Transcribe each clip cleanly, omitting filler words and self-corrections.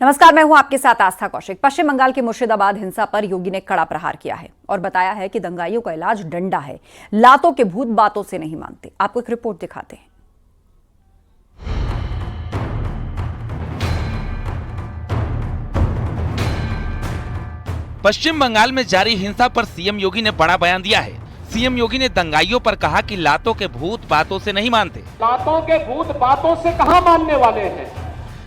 नमस्कार, मैं हूं आपके साथ आस्था कौशिक। पश्चिम बंगाल के मुर्शिदाबाद हिंसा पर योगी ने कड़ा प्रहार किया है और बताया है कि दंगाइयों का इलाज डंडा है, लातों के भूत बातों से नहीं मानते। आपको एक रिपोर्ट दिखाते हैं। पश्चिम बंगाल में जारी हिंसा पर सीएम योगी ने बड़ा बयान दिया है। सीएम योगी ने दंगाइयों पर कहा कि लातों के भूत बातों से नहीं मानते। लातों के भूत बातों से कहां मानने वाले हैं?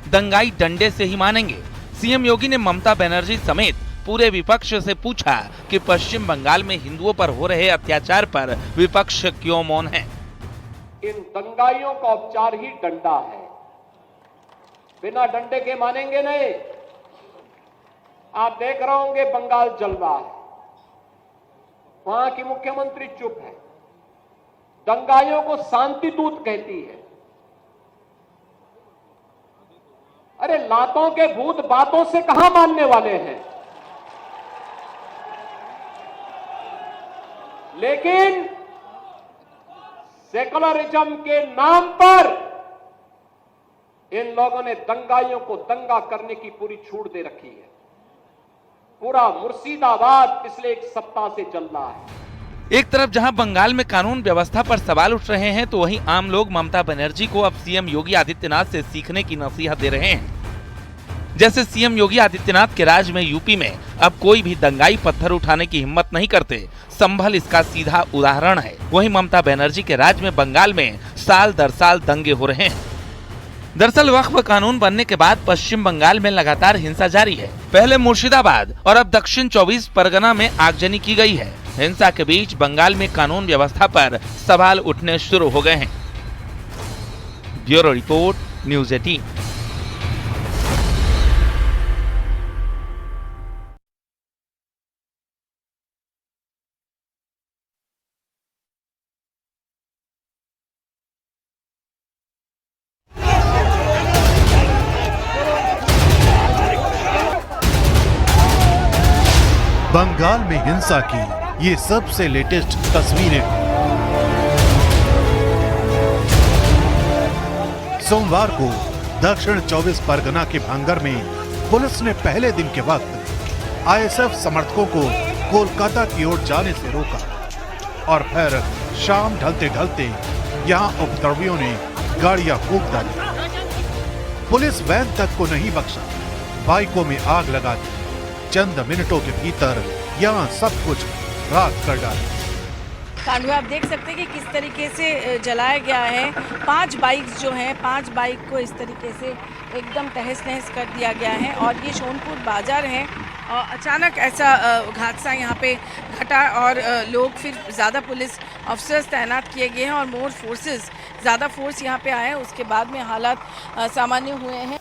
दंगाई डंडे से ही मानेंगे। सीएम योगी ने ममता बनर्जी समेत पूरे विपक्ष से पूछा कि पश्चिम बंगाल में हिंदुओं पर हो रहे अत्याचार पर विपक्ष क्यों मौन है। इन दंगाइयों का उपचार ही डंडा है, बिना डंडे के मानेंगे नहीं। आप देख रहे होंगे बंगाल जल रहा है, वहां की मुख्यमंत्री चुप है, दंगाइयों को शांति दूत कहती है। अरे लातों के भूत बातों से कहां मानने वाले हैं? लेकिन सेकुलरिज्म के नाम पर इन लोगों ने दंगाइयों को दंगा करने की पूरी छूट दे रखी है। पूरा मुर्शिदाबाद पिछले एक सप्ताह से चल रहा है। एक तरफ जहां बंगाल में कानून व्यवस्था पर सवाल उठ रहे हैं, तो वहीं आम लोग ममता बनर्जी को अब सीएम योगी आदित्यनाथ से सीखने की नसीहत दे रहे हैं। जैसे सीएम योगी आदित्यनाथ के राज में यूपी में अब कोई भी दंगाई पत्थर उठाने की हिम्मत नहीं करते। संभल इसका सीधा उदाहरण है। वहीं ममता बनर्जी के राज में बंगाल में साल दर साल दंगे हो रहे हैं। दरअसल वक्फ कानून बनने के बाद पश्चिम बंगाल में लगातार हिंसा जारी है। पहले मुर्शिदाबाद और अब दक्षिण 24 परगना में आगजनी की गई है। हिंसा के बीच बंगाल में कानून व्यवस्था पर सवाल उठने शुरू हो गए हैं। Bureau report, news 18। बंगाल में हिंसा की ये सबसे लेटेस्ट तस्वीरें। सोमवार को दक्षिण 24 परगना के भांगर में पुलिस ने पहले दिन के वक्त आईएसएफ समर्थकों को कोलकाता की ओर जाने से रोका और फिर शाम ढलते ढलते यहां उपद्रवियों ने गाड़ियां फूंक डाली। पुलिस वैन तक को नहीं बख्शा, बाइकों में आग लगा दी। चंद मिनटों के भीतर यहाँ सब कुछ राख कर डाला। कांडवा आप देख सकते हैं कि किस तरीके से जलाया गया है। 5 बाइक जो हैं, 5 बाइक को इस तरीके से एकदम तहस नहस कर दिया गया है। और ये सोनपुर बाजार है और अचानक ऐसा हादसा यहाँ पे घटा और लोग फिर ज़्यादा पुलिस ऑफिसर्स तैनात किए गए हैं और मोर फोर्सेस, ज़्यादा फोर्स यहाँ पे आए। उसके बाद में हालात सामान्य हुए हैं।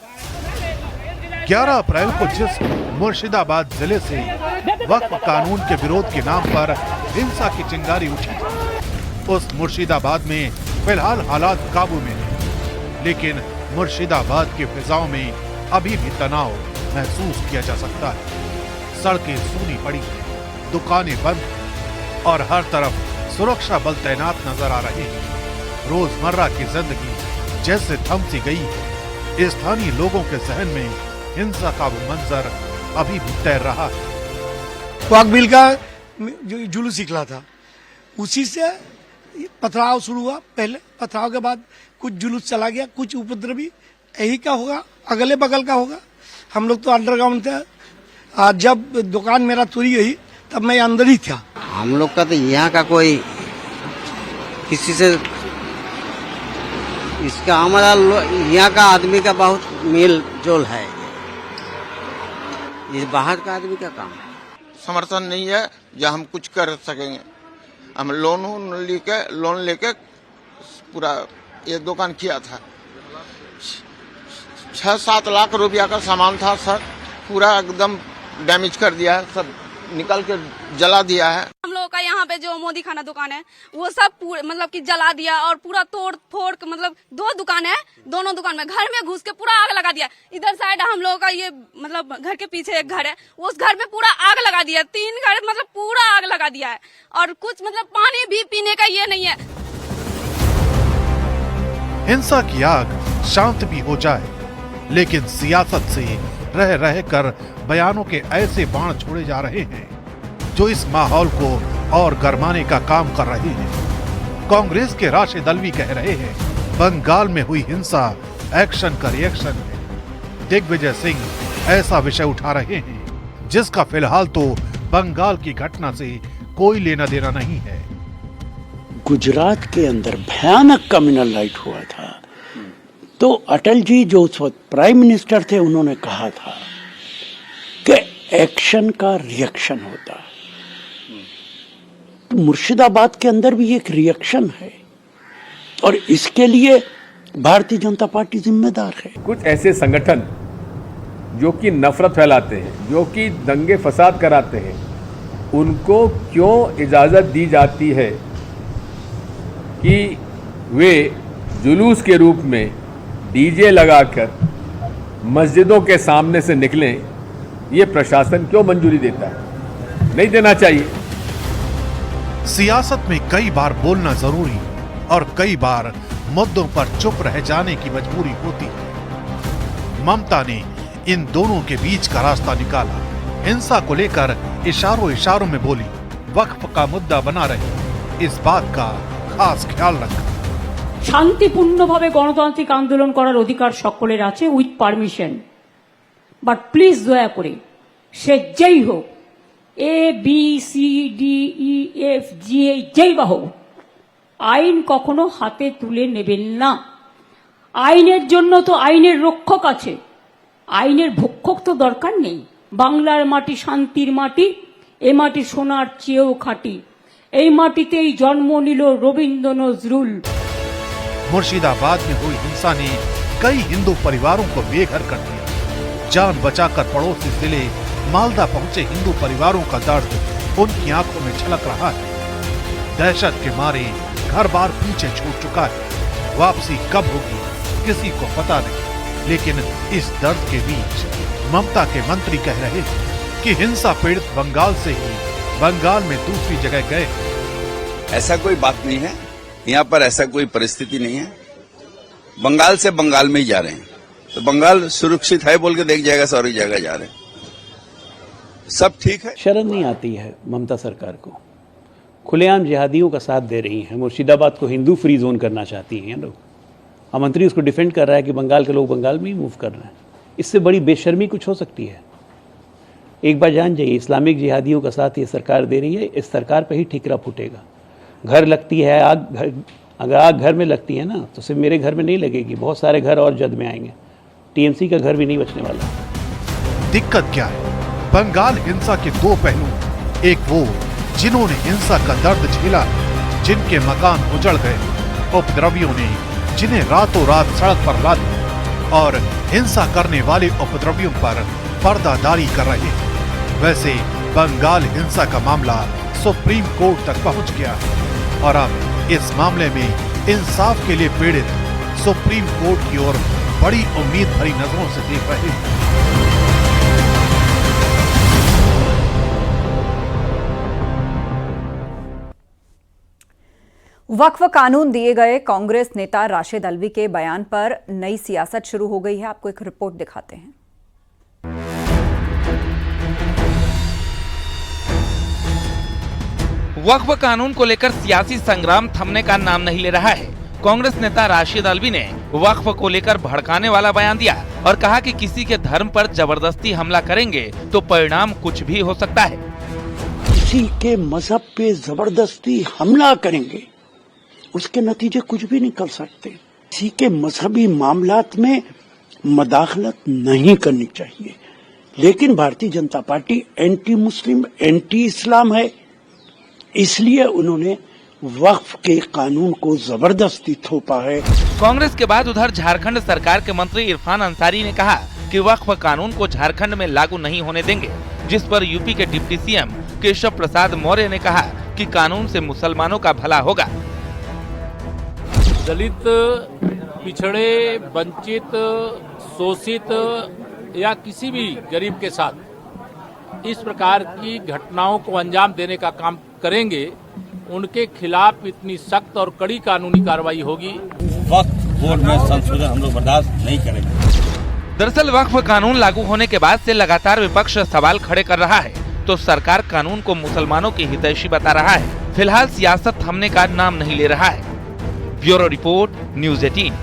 11 अप्रैल को जिस मुर्शिदाबाद जिले से वक्फ कानून के विरोध के नाम पर हिंसा की चिंगारी उठी, उस मुर्शिदाबाद में फिलहाल हालात काबू में हैं, लेकिन मुर्शिदाबाद की फिजाओं में अभी भी तनाव महसूस किया जा सकता है। सड़कें सूनी पड़ी हैं, दुकानें बंद और हर तरफ सुरक्षा बल तैनात नजर आ रहे हैं। रोजमर्रा की जिंदगी जैसे थम सी गई है। स्थानीय लोगों के जहन में हिंसा का वो मंजर अभी भी तैर रहा है। वाकबिल का जो जुलूस निकला था, उसी से पथराव शुरू हुआ। पहले पथराव के बाद कुछ जुलूस चला गया, कुछ उपद्रवी। यही का होगा, अगले बगल का होगा। हम लोग तो अंडरग्राउंड थे। जब दुकान मेरा चोरी हुई तब मैं अंदर ही था। हम लोग का तो यहाँ का कोई किसी से इसका हमारा यहाँ का आदमी का बहुत मेल जोल है। ये बाहर का आदमी का काम है। समर्थन नहीं है जो हम कुछ कर सकेंगे। हम लोन लेके पूरा ये दुकान किया था। 6-7 लाख रुपया का सामान था सर, पूरा एकदम डैमेज कर दिया है, सब निकल के जला दिया है। हम लोगों का यहाँ पे जो मोदी खाना दुकान है वो सब मतलब कि जला दिया और पूरा तोड़ फोड़, मतलब 2 दुकान है, दोनों दुकान में घर में घुस के पूरा आग लगा दिया। इधर साइड हम लोगों का ये मतलब घर के पीछे एक घर है, उस घर में पूरा आग लगा दिया। 3 घर मतलब पूरा आग लगा दिया है और कुछ मतलब पानी भी पीने का ये नहीं है। हिंसा की आग शांत भी हो जाए, लेकिन सियासत से रह रह कर बयानों के ऐसे बाण छोड़े जा रहे हैं जो इस माहौल को और गरमाने का काम कर रहे हैं। कांग्रेस के राशिद अल्वी कह रहे हैं बंगाल में हुई हिंसा एक्शन का रिएक्शन है। दिग्विजय सिंह ऐसा विषय उठा रहे हैं जिसका फिलहाल तो बंगाल की घटना से कोई लेना देना नहीं है। गुजरात के अंदर भयानक कम्युनल राइट हुआ था, तो अटल जी जो उस वक्त प्राइम मिनिस्टर थे उन्होंने कहा था कि एक्शन का रिएक्शन होता है। तो मुर्शिदाबाद के अंदर भी एक रिएक्शन है और इसके लिए भारतीय जनता पार्टी जिम्मेदार है। कुछ ऐसे संगठन जो कि नफरत फैलाते हैं, जो कि दंगे फसाद कराते हैं, उनको क्यों इजाजत दी जाती है कि वे जुलूस के रूप में डीजे लगाकर मस्जिदों के सामने से निकलें? ये प्रशासन क्यों मंजूरी देता है? नहीं देना चाहिए। सियासत में कई बार बोलना जरूरी और कई बार मुद्दों पर चुप रह जाने की मजबूरी होती है। ममता ने इन दोनों के बीच का रास्ता निकाला। हिंसा को लेकर इशारों में बोली, वक्फ का मुद्दा बना रही, इस बात का खास ख्याल रखा। শান্তিপূর্ণভাবে গণতান্ত্রিক আন্দোলন করার অধিকার সকলের আছে উইথ পারমিশন, বাট প্লিজ দয়া করে সে যেই হোক, A B C D E F G যেই বা হোক, আইন কখনো হাতে তুলে নেবেন না। আইনের জন্য তো আইনের রক্ষক আছে, আইনের ভক্ষক তো দরকার নেই। বাংলার মাটি শান্তির মাটি, এ মাটি সোনার চেয়েও খাঁটি, এই মাটিতেই জন্ম নিল রবীন্দ্র নজরুল। मुर्शिदाबाद में हुई हिंसा ने कई हिंदू परिवारों को बेघर कर दिया। जान बचाकर पड़ोसी जिले मालदा पहुंचे हिंदू परिवारों का दर्द उनकी आंखों में झलक रहा है। दहशत के मारे घर बार पीछे छूट चुका है। वापसी कब होगी किसी को पता नहीं, लेकिन इस दर्द के बीच ममता के मंत्री कह रहे हैं कि हिंसा पीड़ित बंगाल से ही बंगाल में दूसरी जगह गए। ऐसा कोई बात नहीं है, यहाँ पर ऐसा कोई परिस्थिति नहीं है। बंगाल से बंगाल में ही जा रहे हैं, तो बंगाल सुरक्षित है बोल के देख जाएगा, सारी जगह जा रहे हैं, सब ठीक है। शर्म नहीं आती है ममता सरकार को? खुलेआम जिहादियों का साथ दे रही हैं। मुर्शिदाबाद को हिंदू फ्री जोन करना चाहती हैं लोग। और मंत्री उसको डिफेंड कर रहा है कि बंगाल के लोग बंगाल में ही मूव कर रहे हैं। इससे बड़ी बेशर्मी कुछ हो सकती है? एक बार जान जाइए, इस्लामिक जिहादियों का साथ ये सरकार दे रही है, इस सरकार पर ही ठिकरा फूटेगा। घर लगती है आग, अगर आग घर में लगती है ना, तो सिर्फ मेरे घर में नहीं लगेगी, बहुत सारे घर और जद में आएंगे। टीएमसी का घर भी नहीं बचने वाला। दिक्कत क्या है? बंगाल हिंसा के दो पहलू, एक वो जिन्होंने हिंसा का दर्द झेला, जिनके मकान उजड़ गए, उपद्रवियों ने जिन्हें रातों रात सड़क पर ला दिया, और हिंसा करने वाले उपद्रवियों पर पर्दादारी कर रहे हैं। वैसे बंगाल हिंसा का मामला सुप्रीम कोर्ट तक पहुंच गया है और अब इस मामले में इंसाफ के लिए पीड़ित सुप्रीम कोर्ट की ओर बड़ी उम्मीद भरी नजरों से देख रहे हैं। वक्फ कानून दिए गए कांग्रेस नेता राशिद अल्वी के बयान पर नई सियासत शुरू हो गई है। आपको एक रिपोर्ट दिखाते हैं। वक्फ कानून को लेकर सियासी संग्राम थमने का नाम नहीं ले रहा है। कांग्रेस नेता राशिद अल्वी ने वक्फ को लेकर भड़काने वाला बयान दिया और कहा कि किसी के धर्म पर जबरदस्ती हमला करेंगे तो परिणाम कुछ भी हो सकता है। किसी के मजहब पे जबरदस्ती हमला करेंगे, उसके नतीजे कुछ भी निकल सकते। किसी के मजहबी मामलात में मदाखलत नहीं करनी चाहिए, लेकिन Bharatiya Janata party anti Muslim, anti इस्लाम है, इसलिए उन्होंने वक्फ के कानून को जबरदस्ती थोपा है। कांग्रेस के बाद उधर झारखंड सरकार के मंत्री इरफान अंसारी ने कहा कि वक्फ कानून को झारखंड में लागू नहीं होने देंगे, जिस पर यूपी के डिप्टी सीएम केशव प्रसाद मौर्य ने कहा कि कानून से मुसलमानों का भला होगा। दलित, पिछड़े, वंचित, शोषित या किसी भी गरीब के साथ इस प्रकार की घटनाओं को अंजाम देने का काम करेंगे, उनके खिलाफ इतनी सख्त और कड़ी कानूनी कार्रवाई होगी। वक्फ बोर्ड में संशोधन हम लोग बर्दाश्त नहीं करेंगे। दरअसल वक्फ कानून लागू होने के बाद से लगातार विपक्ष सवाल खड़े कर रहा है, तो सरकार कानून को मुसलमानों की हितैषी बता रहा है। फिलहाल सियासत थमने का नाम नहीं ले रहा है। Bureau report, news 18।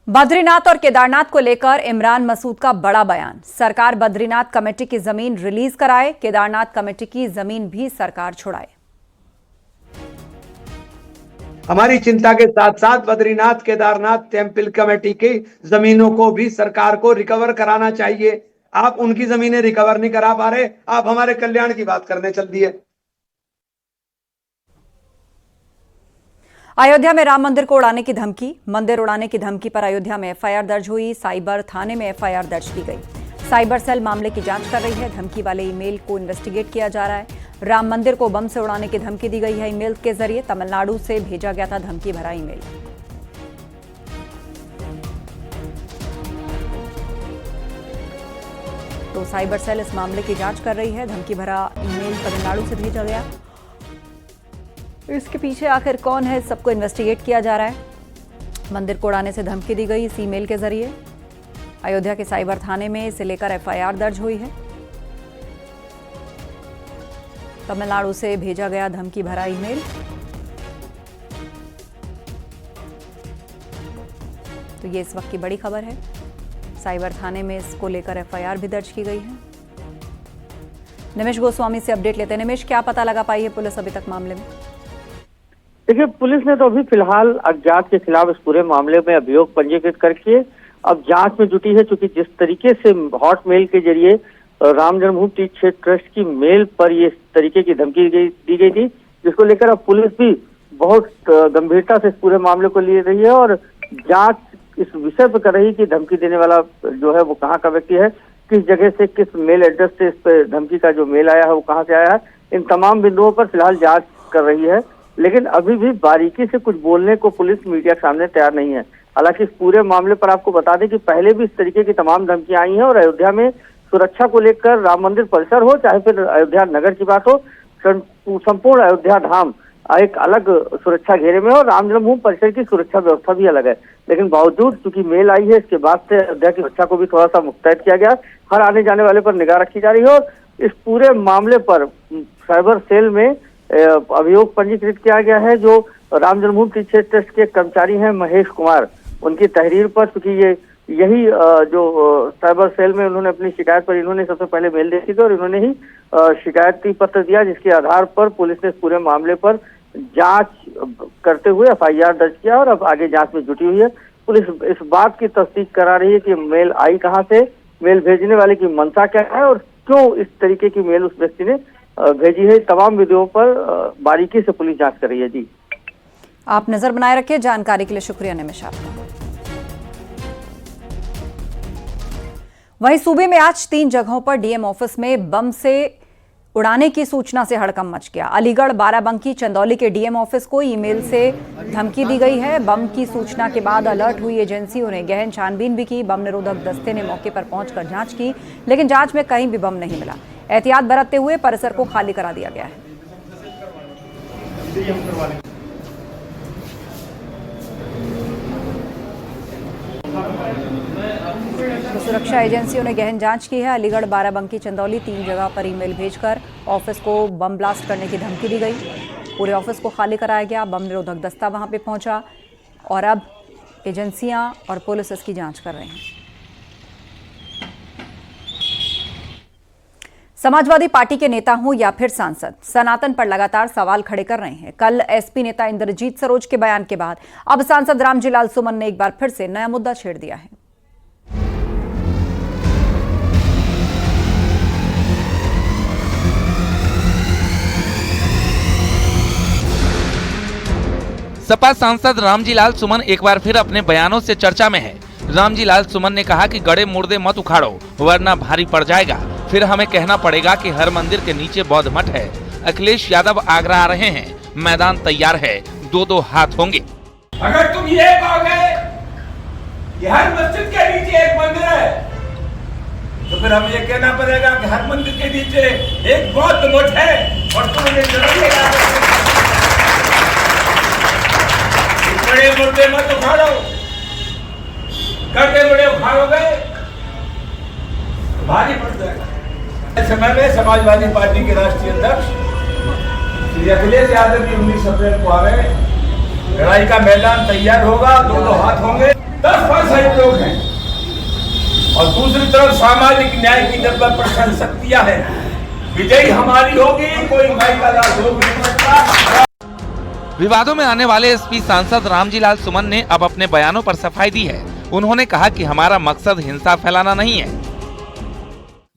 बद्रीनाथ और केदारनाथ को लेकर इमरान मसूद का बड़ा बयान। सरकार बद्रीनाथ कमेटी की जमीन रिलीज कराए, केदारनाथ कमेटी की जमीन भी सरकार छुड़ाए। हमारी चिंता के साथ साथ बद्रीनाथ केदारनाथ टेम्पल कमेटी की जमीनों को भी सरकार को रिकवर कराना चाहिए। आप उनकी जमीनें रिकवर नहीं करा पा रहे, आप हमारे कल्याण की बात करने चल दिए। अयोध्या में राम मंदिर को उड़ाने की धमकी। मंदिर उड़ाने की धमकी पर अयोध्या में एफआईआर दर्ज हुई। साइबर थाने में एफआईआर दर्ज की गई। साइबर सेल मामले की जांच कर रही है। धमकी वाले ईमेल को इन्वेस्टिगेट किया जा रहा है। राम मंदिर को बम से उड़ाने की धमकी दी गई है। ईमेल के जरिए तमिलनाडु से भेजा गया था धमकी भरा ईमेल। तो साइबर सेल इस मामले की जांच कर रही है। धमकी भरा ईमेल तमिलनाडु से भेजा गया। इसके पीछे आखिर कौन है, सबको इन्वेस्टिगेट किया जा रहा है। मंदिर को उड़ाने से धमकी दी गई इस ईमेल के जरिए। अयोध्या के साइबर थाने में इसे लेकर एफआईआर दर्ज हुई है। तमिलनाडु से भेजा गया धमकी भरा ईमेल। तो ये इस वक्त की बड़ी खबर है। साइबर थाने में इसको लेकर एफआईआर भी दर्ज की गई है। निमेश गोस्वामी से अपडेट लेते हैं। निमेश, क्या पता लगा पाई है पुलिस अभी तक मामले में? देखिए, पुलिस ने तो अभी फिलहाल अज्ञात के खिलाफ इस पूरे मामले में अभियोग पंजीकृत करके अब जांच में जुटी है। चूंकि जिस तरीके से हॉट मेल के जरिए राम जन्मभूमि तीर्थ क्षेत्र ट्रस्ट की मेल पर ये इस तरीके की धमकी दी गई थी, जिसको लेकर अब पुलिस भी बहुत गंभीरता से इस पूरे मामले को ले रही है और जांच इस विषय पर कर रही कि धमकी देने वाला जो है वो कहाँ का व्यक्ति है, किस जगह से, किस मेल एड्रेस से इस पर धमकी का जो मेल आया है वो कहाँ से आया है। इन तमाम बिंदुओं पर फिलहाल जांच कर रही है, लेकिन अभी भी बारीकी से कुछ बोलने को पुलिस मीडिया के सामने तैयार नहीं है। हालांकि इस पूरे मामले पर आपको बता दें कि पहले भी इस तरीके की तमाम धमकियां आई हैं और अयोध्या में सुरक्षा को लेकर राम मंदिर परिसर हो चाहे फिर अयोध्या नगर की बात हो, संपूर्ण अयोध्या धाम एक अलग सुरक्षा घेरे में और राम जन्मभूमि परिसर की सुरक्षा व्यवस्था भी अलग है। लेकिन बावजूद चूंकि मेल आई है, इसके बाद से अयोध्या की सुरक्षा को भी थोड़ा सा मुस्तैद किया गया। हर आने जाने वाले पर निगाह रखी जा रही है और इस पूरे मामले पर साइबर सेल में अभियोग पंजीकृत किया गया है। जो राम जन्मभूमि तीर्थ क्षेत्र ट्रस्ट के कर्मचारी हैं महेश कुमार, उनकी तहरीर पर, चूंकि यही जो साइबर सेल में उन्होंने अपनी शिकायत पर इन्होंने सबसे पहले मेल देखी थी और इन्होंने ही शिकायती पत्र दिया, जिसके आधार पर पुलिस ने इस पूरे मामले पर जांच करते हुए एफआईआर दर्ज किया और अब आगे जांच में जुटी हुई है। पुलिस इस बात की तस्दीक करा रही है कि मेल आई कहां से, मेल भेजने वाले की मंशा क्या है और क्यों इस तरीके की मेल उस व्यक्ति ने भेजी है। तमाम विधियों पर बारीकी से पुलिस जांच कर रही है। जी, आप नजर बनाए रखिए। जानकारी के लिए शुक्रिया निमेश आपका। वहीं सूबे में आज 3 जगहों पर डीएम ऑफिस में बम से उड़ाने की सूचना से हड़कंप मच गया। अलीगढ़, बाराबंकी, चंदौली के डीएम ऑफिस को ईमेल से धमकी दी गई है। बम की सूचना के बाद अलर्ट हुई एजेंसियों ने गहन छानबीन भी की। बम निरोधक दस्ते ने मौके पर पहुंचकर जांच की, लेकिन जांच में कहीं भी बम नहीं मिला। एहतियात बरतते हुए परिसर को खाली करा दिया गया है। तो सुरक्षा एजेंसियों ने गहन जांच की है। अलीगढ़, बाराबंकी, चंदौली 3 जगह पर ईमेल भेजकर ऑफिस को बम ब्लास्ट करने की धमकी दी गई। पूरे ऑफिस को खाली कराया गया। बम निरोधक दस्ता वहां पे पहुंचा और अब एजेंसियां और पुलिस इसकी जांच कर रहे हैं। समाजवादी पार्टी के नेता हों या फिर सांसद, सनातन पर लगातार सवाल खड़े कर रहे हैं। कल एसपी नेता इंद्रजीत सरोज के बयान के बाद अब सांसद रामजी लाल सुमन ने एक बार फिर से नया मुद्दा छेड़ दिया है। सपा सांसद रामजी लाल सुमन एक बार फिर अपने बयानों से चर्चा में है। रामजी लाल सुमन ने कहा कि गड़े मुर्दे मत उखाड़ो वरना भारी पड़ जाएगा। फिर हमें कहना पड़ेगा कि हर मंदिर के नीचे बौद्ध मठ है। अखिलेश यादव आगरा आ रहे हैं, मैदान तैयार है, 2-2 हाथ होंगे। अगर तुम ये कहोगे कि हर मस्जिद के नीचे एक मंदिर है, तो फिर हमें ये कहना पड़ेगा कि हर मंदिर के नीचे एक बौद्ध मठ है और तुम ये जरूर बड़े मुर्दे मत उखाड़ो, करते बड़े उखाड़ोगे भारी पड़ जाएगा। इस समय में समाजवादी पार्टी के राष्ट्रीय अध्यक्ष श्री अखिलेश यादव जी 19 अप्रैल को आ गए। लड़ाई का मैदान तैयार होगा, दोनों हाथ होंगे, 10% लोग हैं और दूसरी तरफ सामाजिक न्याय की 90% शक्तियां हैं। विजयी हमारी होगी, कोई भाई का लाभ रोक नहीं सकता। विवादों में आने वाले एसपी सांसद रामजीलाल सुमन ने अब अपने बयानों पर सफाई दी है। उन्होंने कहा कि हमारा मकसद हिंसा फैलाना नहीं है।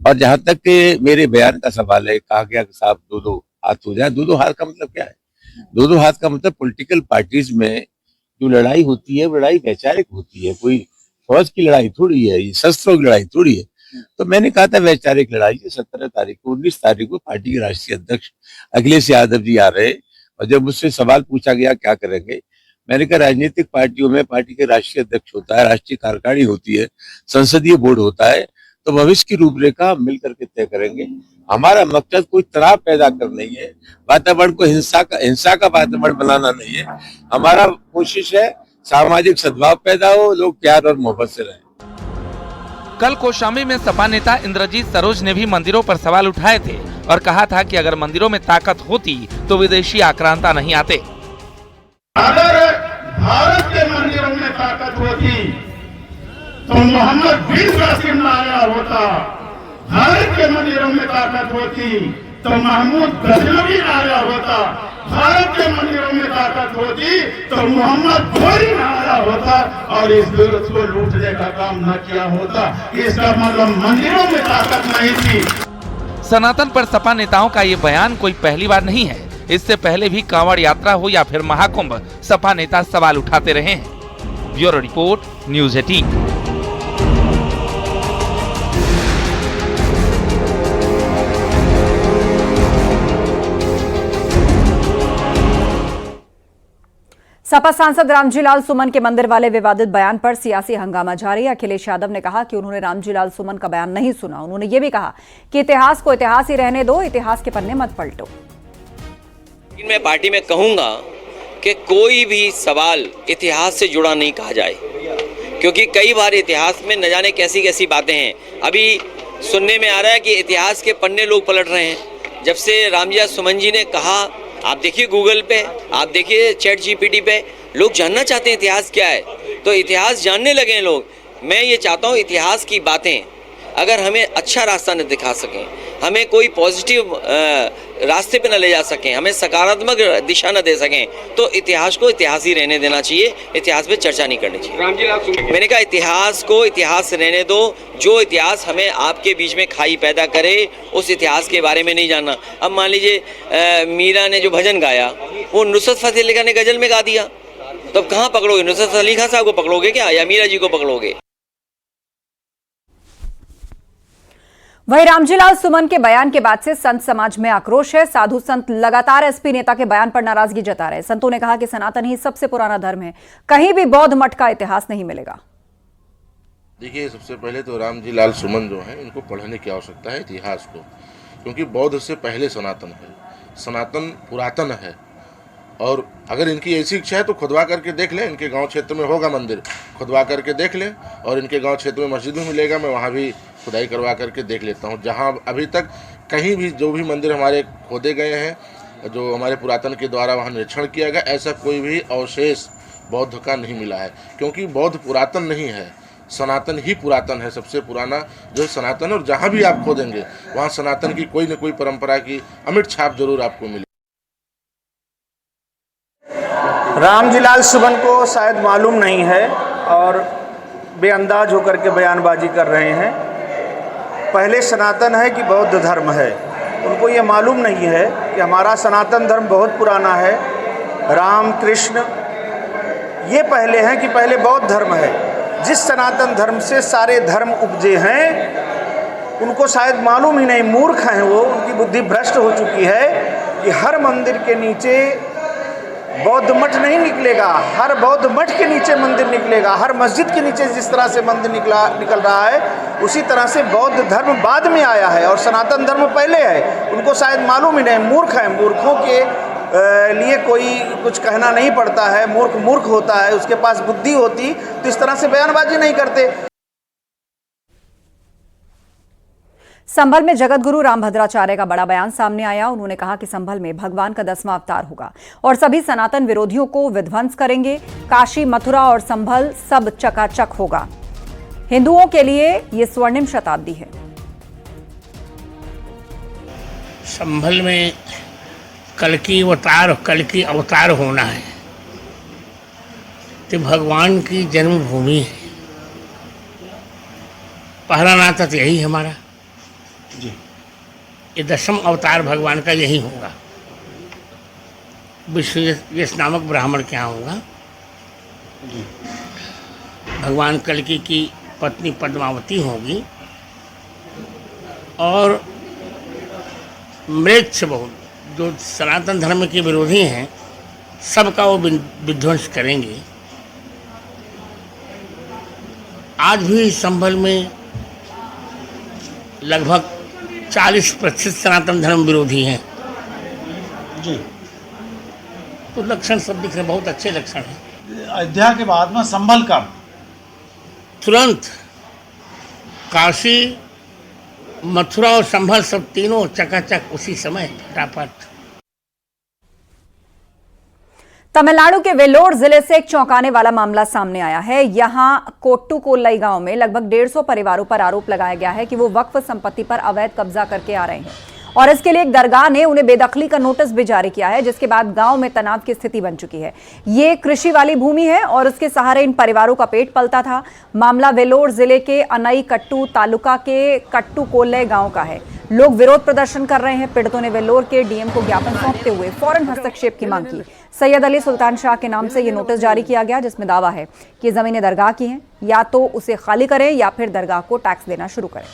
और जहां तक के मेरे बयान का सवाल है, कहा गया कि साहब दो हाथ हो जाए। दो हाथ का मतलब क्या है? दो हाथ का मतलब पॉलिटिकल पार्टीज में जो लड़ाई होती है, लड़ाई वैचारिक होती है। कोई फौज की लड़ाई थोड़ी है, ये शस्त्रों की लड़ाई थोड़ी है। तो मैंने कहा था वैचारिक लड़ाई 17 तारीख को 19 तारीख को पार्टी के राष्ट्रीय अध्यक्ष अखिलेश यादव जी आ रहे, और जब मुझसे सवाल पूछा गया क्या करेंगे, मैंने कहा राजनीतिक पार्टियों में पार्टी के राष्ट्रीय अध्यक्ष होता है, राष्ट्रीय कार्यकारिणी होती है, संसदीय बोर्ड होता है, तो भविष्य की रूपरेखा मिलकर के तय करेंगे। हमारा मकसद कोई तनाव पैदा करना नहीं है, वातावरण को हिंसा का वातावरण बनाना नहीं है। हमारा कोशिश है सामाजिक सद्भाव पैदा हो, लोग प्यार और मोहब्बत से रहें। कल कौशाम्बी में सपा नेता इंद्रजीत सरोज ने भी मंदिरों पर सवाल उठाए थे और कहा था कि अगर मंदिरों में ताकत होती तो विदेशी आक्रांता नहीं आते। अगर भारत के मंदिरों में ताकत होती तो मोहम्मद बिन कासिम आया होता। भारत के मंदिरों में ताकत होती तो महमूद गजनवी आया होता। भारत के मंदिरों में ताकत होती तो मोहम्मद घोरी आया होता और इस देश को लूटने का काम न किया होता। इसका मतलब मंदिरों में ताकत नहीं थी। सनातन पर सपा नेताओं का ये बयान कोई पहली बार नहीं है। इससे पहले भी कांवड़ यात्रा हो या फिर महाकुंभ, सपा नेता सवाल उठाते रहे हैं। Bureau report, news 18। सपा सांसद रामजीलाल सुमन के मंदिर वाले विवादित बयान पर सियासी हंगामा जारी है। अखिलेश यादव ने कहा कि उन्होंने रामजीलाल सुमन का बयान नहीं सुना। उन्होंने ये भी कहा कि इतिहास को इतिहास ही रहने दो, इतिहास के पन्ने मत पलटो। मैं पार्टी में कहूंगा कि कोई भी सवाल इतिहास से जुड़ा नहीं कहा जाए, क्योंकि कई बार इतिहास में न जाने कैसी कैसी बातें हैं। अभी सुनने में आ रहा है कि इतिहास के पन्ने लोग पलट रहे हैं। जब से रामजीलाल सुमन जी ने कहा, आप देखिए गूगल पे, आप देखिए चैट जीपीटी पे, लोग जानना चाहते हैं इतिहास क्या है, तो इतिहास जानने लगे हैं लोग। मैं ये चाहता हूँ इतिहास की बातें अगर हमें अच्छा रास्ता न दिखा सकें, हमें कोई पॉजिटिव रास्ते पे न ले जा सकें, हमें सकारात्मक दिशा न दे सकें, तो इतिहास को इतिहास ही रहने देना चाहिए, इतिहास पे चर्चा नहीं करनी चाहिए। मैंने कहा इतिहास को इतिहास रहने दो। जो इतिहास हमें आपके बीच में खाई पैदा करे, उस इतिहास के बारे में नहीं जानना। अब मान लीजिए मीरा ने जो भजन गाया वो नुसरत फतेह अली खान ने गजल में गा दिया, तो अब कहाँ पकड़ोगे? नुसरत अली खान साहब को पकड़ोगे क्या, या मीरा जी को पकड़ोगे? वहीं रामजीलाल सुमन के बयान के बाद से संत समाज में आक्रोश है। साधु संत लगातार एसपी नेता के बयान पर नाराजगी जता रहे हैं। संतों ने कहा कि सनातन ही सबसे पुराना धर्म है, कहीं भी बौद्ध मठ का इतिहास नहीं मिलेगा। देखिए, सबसे पहले तो रामजीलाल सुमन जो है, इनको पढ़ने की आवश्यकता है इतिहास को, क्योंकि बौद्ध से पहले सनातन है, सनातन पुरातन है। और अगर इनकी ऐसी इच्छा है तो खुदवा करके देख लें, इनके गांव क्षेत्र में होगा मंदिर, खुदवा करके देख लें। और इनके गांव क्षेत्र में मस्जिद भी मिलेगा, मैं वहाँ भी खुदाई करवा करके देख लेता हूँ। जहाँ अभी तक कहीं भी जो भी मंदिर हमारे खोदे गए हैं, जो हमारे पुरातन के द्वारा वहाँ निरीक्षण किया गया, ऐसा कोई भी अवशेष बौद्ध का नहीं मिला है। क्योंकि बौद्ध पुरातन नहीं है, सनातन ही पुरातन है, सबसे पुराना जो सनातन। और जहाँ भी आप खोदेंगे वहाँ सनातन की कोई न कोई परंपरा की अमिट छाप जरूर आपको मिलेगी। रामजीलाल सुमन को शायद मालूम नहीं है और बेअंदाज होकर के बयानबाजी कर रहे हैं। पहले सनातन है कि बौद्ध धर्म है, उनको ये मालूम नहीं है कि हमारा सनातन धर्म बहुत पुराना है। राम कृष्ण ये पहले हैं कि पहले बौद्ध धर्म है। जिस सनातन धर्म से सारे धर्म उपजे हैं, उनको शायद मालूम ही नहीं, मूर्ख हैं वो, उनकी बुद्धि भ्रष्ट हो चुकी है कि हर मंदिर के नीचे बौद्ध मठ नहीं निकलेगा, हर बौद्ध मठ के नीचे मंदिर निकलेगा। हर मस्जिद के नीचे जिस तरह से मंदिर निकल रहा है, उसी तरह से बौद्ध धर्म बाद में आया है और सनातन धर्म पहले है। उनको शायद मालूम ही नहीं, मूर्ख हैं। मूर्खों के लिए कोई कुछ कहना नहीं पड़ता है। मूर्ख मूर्ख होता है, उसके पास बुद्धि होती तो इस तरह से बयानबाजी नहीं करते। संभल में जगतगुरु रामभद्राचार्य का बड़ा बयान सामने आया। उन्होंने कहा कि संभल में भगवान का 10वां अवतार होगा और सभी सनातन विरोधियों को विध्वंस करेंगे। काशी, मथुरा और संभल सब चकाचक होगा। हिंदुओं के लिए ये स्वर्णिम शताब्दी है। संभल में कल की अवतार होना है तो भगवान की जन्मभूमि है। पहला नाता तो यही हमारा जी, ये 10वां अवतार भगवान का यही होगा। विश्वदेश नामक ब्राह्मण के यहाँ होगा। भगवान कल्कि की पत्नी पद्मावती होगी और म्लेच्छ बहुत जो सनातन धर्म के विरोधी हैं सबका वो विध्वंस करेंगे। आज भी संभल में लगभग 40% सनातन धर्म विरोधी हैं जी। तो लक्षण सब दिख रहे, बहुत अच्छे लक्षण हैं। अयोध्या के बाद में संभल का तुरंत काशी, मथुरा और संभल सब तीनों चकाचक उसी समय फटाफट। तमिलनाडु के वेल्लोर जिले से एक चौंकाने वाला मामला सामने आया है। यहां कोट्टुकोल्लाई गांव में लगभग 150 परिवारों पर आरोप लगाया गया है कि वो वक्फ संपत्ति पर अवैध कब्जा करके आ रहे हैं और इसके लिए एक दरगाह ने उन्हें बेदखली का नोटिस भी जारी किया है, जिसके बाद गांव में तनाव की स्थिति बन चुकी है। ये कृषि वाली भूमि है और उसके सहारे इन परिवारों का पेट पलता था। मामला वेल्लोर जिले के अनई कट्टू तालुका के कट्टुकोल्लाई गांव का है। लोग विरोध प्रदर्शन कर रहे हैं। पीड़ितों ने वेल्लोर के डीएम को ज्ञापन सौंपते हुए फौरन हस्तक्षेप की मांग की। सैयद अली सुल्तान शाह के नाम से यह नोटिस जारी किया गया, जिसमें दावा है कि जमीनें दरगाह की हैं, या तो उसे खाली करें या फिर दरगाह को टैक्स देना शुरू करें।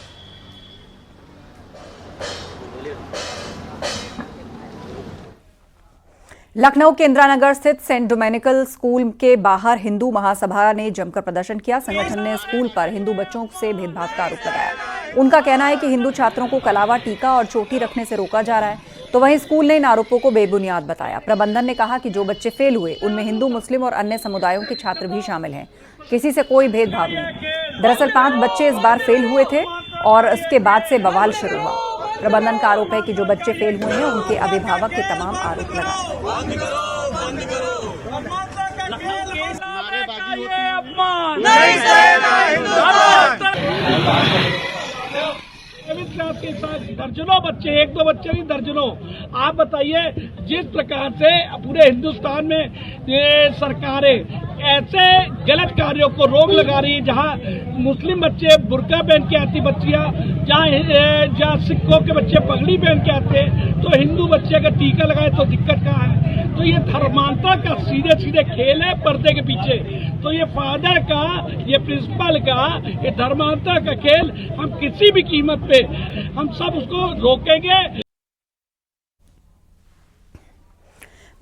लखनऊ के इंदिरानगर स्थित सेंट डोमिनिकल स्कूल के बाहर हिंदू महासभा ने जमकर प्रदर्शन किया। संगठन ने स्कूल पर हिंदू बच्चों से भेदभाव का आरोप लगाया। उनका कहना है कि हिंदू छात्रों को कलावा, टीका और चोटी रखने से रोका जा रहा है, तो वहीं स्कूल ने इन आरोपों को बेबुनियाद बताया। प्रबंधन ने कहा कि जो बच्चे फेल हुए उनमें हिंदू, मुस्लिम और अन्य समुदायों के छात्र भी शामिल हैं। किसी से कोई भेदभाव नहीं। दरअसल 5 बच्चे इस बार फेल हुए थे और उसके बाद से बवाल शुरू हुआ। प्रबंधन का आरोप है कि जो बच्चे फेल हुए हैं उनके अभिभावक के तमाम आरोप लगाए। के साथ दर्जनों बच्चे, 1-2 बच्चे नहीं दर्जनों। आप बताइए जिस प्रकार से पूरे हिंदुस्तान में ये सरकारें ऐसे गलत कार्यों को रोक लगा रही है, जहां मुस्लिम बच्चे बुर्का पहन के आती बच्चियां, जहां सिखों के बच्चे पगड़ी पहन के आते हैं, तो हिंदू बच्चे अगर टीका लगाए तो दिक्कत कहाँ है। तो ये धर्मांतरण का सीधे सीधे खेल है पर्दे के पीछे। तो ये फादर का, ये प्रिंसिपल का, ये धर्मांतरण का खेल हम किसी भी कीमत पे हम सब उसको रोकेंगे।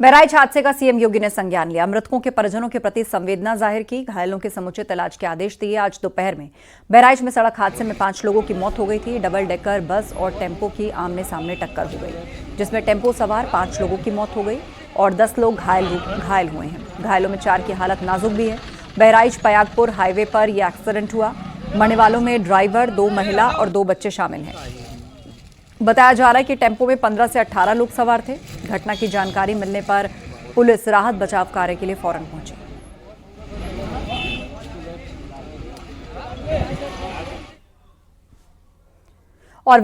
बहराइच हादसे का सीएम योगी ने संज्ञान लिया। मृतकों के परिजनों के प्रति संवेदना जाहिर की। घायलों के समुचित इलाज के आदेश दिए। आज दोपहर में बहराइच में सड़क हादसे में 5 लोगों की मौत हो गई थी। डबल डेकर बस और टेम्पो की आमने सामने टक्कर हो गई, जिसमें टेम्पो सवार 5 लोगों की मौत हो गई और 10 लोग घायल हुए हैं। घायलों में 4 की हालत नाजुक भी है। बहराइच पयागपुर हाईवे पर यह एक्सीडेंट हुआ। मरने वालों में ड्राइवर, 2 महिला और 2 बच्चे शामिल हैं। बताया जा रहा है कि टेम्पो में 15 से 18 लोग सवार थे। घटना की जानकारी मिलने पर पुलिस राहत बचाव कार्य के लिए फौरन पहुंची। और